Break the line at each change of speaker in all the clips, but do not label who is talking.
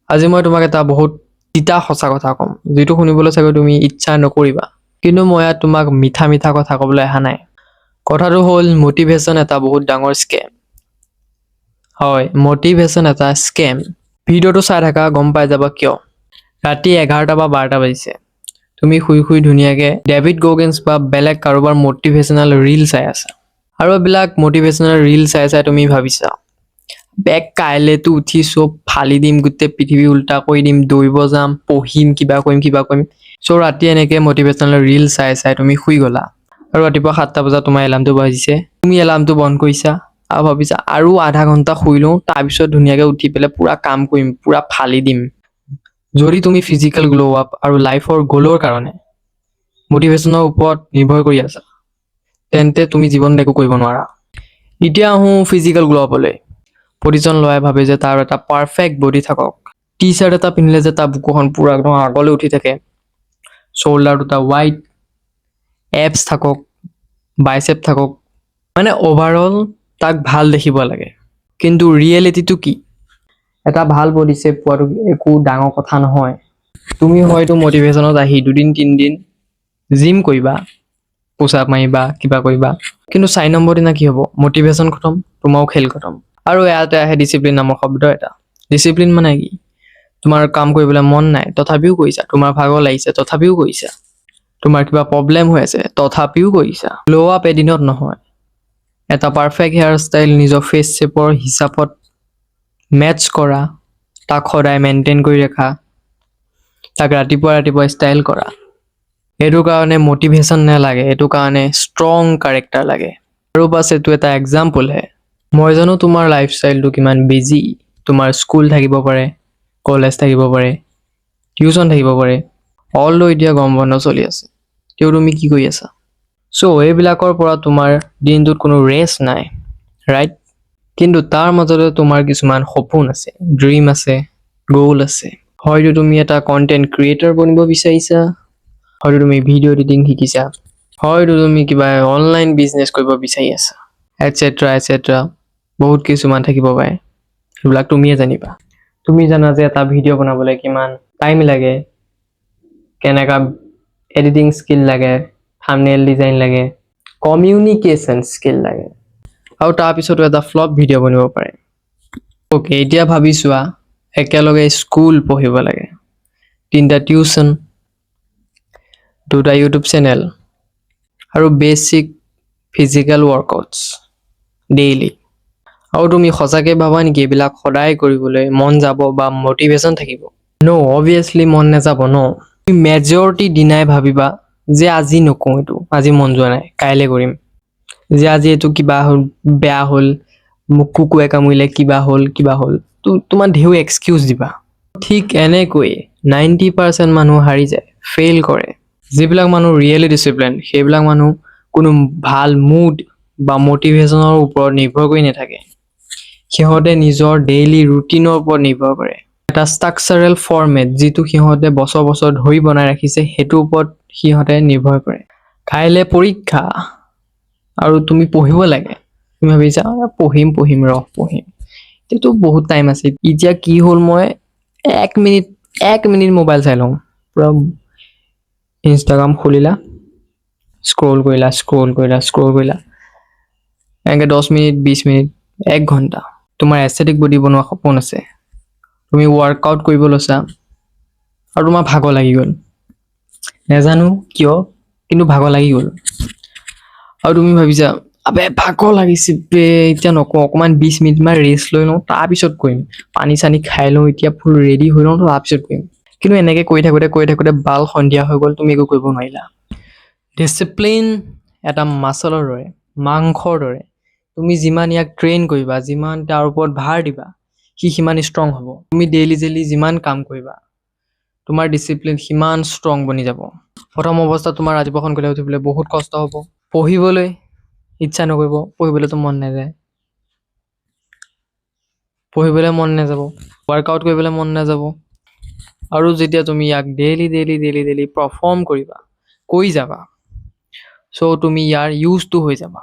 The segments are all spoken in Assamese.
আজি মই তোমাক এটা বহুত তিতা সঁচা কথা ক'ম, যিটো শুনিবলৈ চাগৈ তুমি ইচ্ছা নকৰিবা, কিন্তু মই ইয়াত তোমাক মিঠা মিঠা কথা ক'বলৈ অহা নাই। কথাটো হ'ল মটিভেশ্যন এটা বহুত ডাঙৰ স্কেম। হয়, মটিভেশ্যন এটা স্কেম। ভিডিঅ'টো চাই থাকা, গম পাই যাবা কিয়। ৰাতি 11টা বা 12টা বাজিছে, তুমি শুই শুই ধুনীয়াকৈ ডেভিড গগিন্স বা বেলেগ কাৰোবাৰ মটিভেশ্যনেল ৰীল চাই আছা। আৰু এইবিলাক মটিভেশ্যনেল ৰীল চাই চাই তুমি ভাবিছা, কাইলেতো উঠি চব ফালি দিম, গোটেই পৃথিৱী উল্টা কৰি দিম, দৌৰিব যাম, পঢ়িম, কিবা কৰিম। চ' ৰাতি এনেকৈ মটিভেশ্যনেল ৰীল চাই চাই তুমি শুই গ'লা। আৰু ৰাতিপুৱা 7টা বজাত তোমাৰ এলাৰ্মটো বাজিছে, তুমি এলাৰ্মটো বন্ধ কৰিছা আৰু ভাবিছা আৰু আধা ঘণ্টা শুই লওঁ, তাৰপিছত ধুনীয়াকৈ উঠি পেলাই পুৰা কাম কৰিম, পুৰা ফালি দিম। যদি তুমি ফিজিকেল গ্ল' আপ আৰু লাইফৰ গ'লৰ কাৰণে মটিভেশ্যনৰ ওপৰত নিৰ্ভৰ কৰি আছা, তেন্তে তুমি জীৱনত একো কৰিব নোৱাৰা। এতিয়া আহোঁ ফিজিকেল গ্ল' আপলৈ। প্ৰতিজন ল'ৰাই ভাবে যে তাৰ এটা পাৰফেক্ট বডি থাকক, টি চাৰ্ট এটা পিন্ধিলে যে তাৰ বুকুখন পুৰা একদম আগলৈ উঠি থাকে, শ্ব'ল্ডাৰ দুটা ৱাইড, এপছ থাকক, বাইচেপ থাকক, মানে অভাৰঅল তাক ভাল দেখিব লাগে। কিন্তু ৰিয়েলিটিটো কি? এটা ভাল বডি শ্বেপ পোৱাটো একো ডাঙৰ কথা নহয়। তুমি হয়তো মটিভেশ্যনত আহি 2-3 দিন জিম কৰিবা, পুছ-আপ মাৰিবা, কিবা কৰিবা, কিন্তু 4 নম্বৰ দিনা কি হ'ব? মটিভেশ্যন খতম, তোমাৰো খেল খতম। আৰু ইয়াতে আহে ডিচিপ্লিন নামৰ শব্দ এটা। ডিচিপ্লিন মানে কি? তোমাৰ কাম কৰিবলৈ মন নাই, তথাপিও কৰিছা। তোমাৰ ভাগৰ লাগিছে, তথাপিও কৰিছা। তোমাৰ কিবা প্ৰব্লেম হৈ আছে, তথাপিও কৰিছা। গ্ল' আপ এদিনত নহয়। এটা পাৰফেক্ট হেয়াৰ ষ্টাইল নিজৰ ফেচ শ্বেপৰ হিচাপত মেটচ কৰা, তাক সদায় মেইনটেইন কৰি ৰাখা, তাক ৰাতিপুৱা ষ্টাইল কৰা। এইটো কাৰণে মটিভেশ্যন নালাগে, এইটো কাৰণে ষ্ট্ৰং কাৰেক্টাৰ লাগে। আৰু বাছ এইটো এটা এক্সাম্পলহে। মই জানো তোমাৰ লাইফষ্টাইলটো কিমান বিজি। তোমাৰ স্কুল থাকিব পাৰে, কলেজ থাকিব পাৰে, টিউচন থাকিব পাৰে, অলদো এতিয়া গৰম বন্ধ চলি আছে, তেও তুমি কি কৰি আছা? চ' এইবিলাকৰ পৰা তোমাৰ দিনটোত কোনো ৰেষ্ট নাই, ৰাইট? কিন্তু তাৰ মাজতে তোমাৰ কিছুমান সপোন আছে, ড্ৰিম আছে, গ'ল আছে। হয়তো তুমি এটা কণ্টেণ্ট ক্ৰিয়েটৰ বনিব বিচাৰিছা, হয়তো তুমি ভিডিঅ' এডিটিং শিকিছা, হয়তো তুমি কিবা অনলাইন বিজনেছ কৰিব বিচাৰি আছা, এটচেট্ৰা। বহুত কিছুমান থাকিব পাৰে, সেইবিলাক তুমিয়ে জানিবা। তুমি জানা যে এটা ভিডিঅ' বনাবলৈ কিমান টাইম লাগে, কেনেকুৱা এডিটিং স্কিল লাগে, থাম্বনেইল ডিজাইন লাগে, কমিউনিকেশ্যন স্কিল লাগে, আৰু তাৰপিছতো এটা ফ্লপ ভিডিঅ' বনিব পাৰে। অ'কে, এতিয়া ভাবি চোৱা, একেলগে স্কুল পঢ়িব লাগে, 3টা টিউচন, 2টা ইউটিউব চেনেল, আৰু বেছিক ফিজিকেল ৱৰ্কআউটছ ডেইলি। আৰু তুমি সঁচাকৈ ভাবা নেকি এইবিলাক সদায় কৰিবলৈ মন যাব বা মটিভেশ্যন থাকিব? ন', অবভিয়াছলি মন নাযাব ন'। তুমি মেজৰিটি দিনাই ভাবিবা যে আজি নকওঁ, এইটো আজি মন যোৱা নাই, কাইলৈ কৰিম। যে আজি এইটো কিবা হ'ল, বেয়া হ'ল, মোক কুকুৰে কামুৰিলে, কিবা হ'ল, তোমাৰ ঢেৰ এক্সকিউজ দিবা। ঠিক এনেকৈ 90% মানুহ হাৰি যায়, ফেইল কৰে। যিবিলাক মানুহ ৰিয়েলি ডিচিপ্লিন, সেইবিলাক মানুহ কোনো ভাল মুড বা মটিভেশ্যনৰ ওপৰত নিৰ্ভৰ কৰি নাথাকে। সিহঁতে নিজৰ ডেইলি ৰুটিনৰ ওপৰত নিৰ্ভৰ কৰে। এটা ষ্ট্ৰাকচাৰেল ফৰ্মেট, যিটো সিহঁতে বছৰ ধৰি বনাই ৰাখিছে, সেইটোৰ ওপৰত সিহঁতে নিৰ্ভৰ কৰে। কাইলৈ পৰীক্ষা আৰু তুমি পঢ়িব লাগে, তুমি ভাবিছা পঢ়িম, এতিয়াতো বহুত টাইম আছে। এতিয়া কি হ'ল, মই 1 মিনিট মোবাইল চাই লওঁ, পুৰা ইনষ্টাগ্ৰাম খুলিলা, স্ক্ৰল কৰিলা, এনেকৈ 10 মিনিট, 20 মিনিট, 1 ঘণ্টা। তোমাৰ এস্থেটিক বডি বনোৱা সপোন আছে, তুমি ৱৰ্কআউট কৰিব লৈছা, আৰু তোমাৰ ভাগৰ লাগি গ'ল, নাজানো কিয়, কিন্তু ভাগৰ লাগি গ'ল। আৰু তুমি ভাবিছা ভাগৰ লাগিছে এতিয়া নকওঁ, অকণমান 20 মিনিটমান ৰেষ্ট লৈ লওঁ, তাৰপিছত কৰিম, পানী খাই লওঁ, এতিয়া ফুল ৰেডি হৈ লওঁ, তাৰপিছত কৰিম। কিন্তু এনেকৈ কৰি থাকোঁতে বাল সন্ধিয়া হৈ গ'ল, তুমি একো কৰিব নোৱাৰিলা। ডিচিপ্লিন এটা মাচলৰ দৰে, মাংসৰ দৰে। তুমি যিমান ইয়াক ট্ৰেইন কৰিবা, যিমান তাৰ ওপৰত ভাৰ দিবা, সি সিমান ষ্ট্ৰং হ'ব। তুমি ডেইলি যিমান কাম কৰিবা, তোমাৰ ডিচিপ্লিন সিমান ষ্ট্ৰং বনি যাব। প্ৰথম অৱস্থাত তোমাৰ ৰাতিপুৱা সোনকালে উঠিবলৈ বহুত কষ্ট হ'ব, পঢ়িবলৈ ইচ্ছা নকৰিব, পঢ়িবলৈতো মন নাযায়, পঢ়িবলৈ মন নাযাব, ৱৰ্কআউট কৰিবলৈ মন নাযাব। আৰু যেতিয়া তুমি ইয়াক ডেইলি পাৰফৰ্ম কৰি যাবা, চ' তুমি ইয়াৰ ইউজটো হৈ যাবা।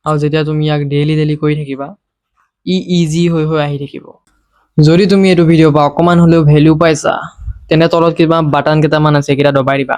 আৰু যেতিয়া তুমি ইয়াক ডেইলি কৰি থাকিবা, ইজি হৈ আহি থাকিব। যদি তুমি এইটো ভিডিঅ' পৰা অকণমান হ'লেও ভেলিউ পাইছা তেনে তলত কিবা বাটন কেইটামান আছে সেইকেইটা দবাই দিবা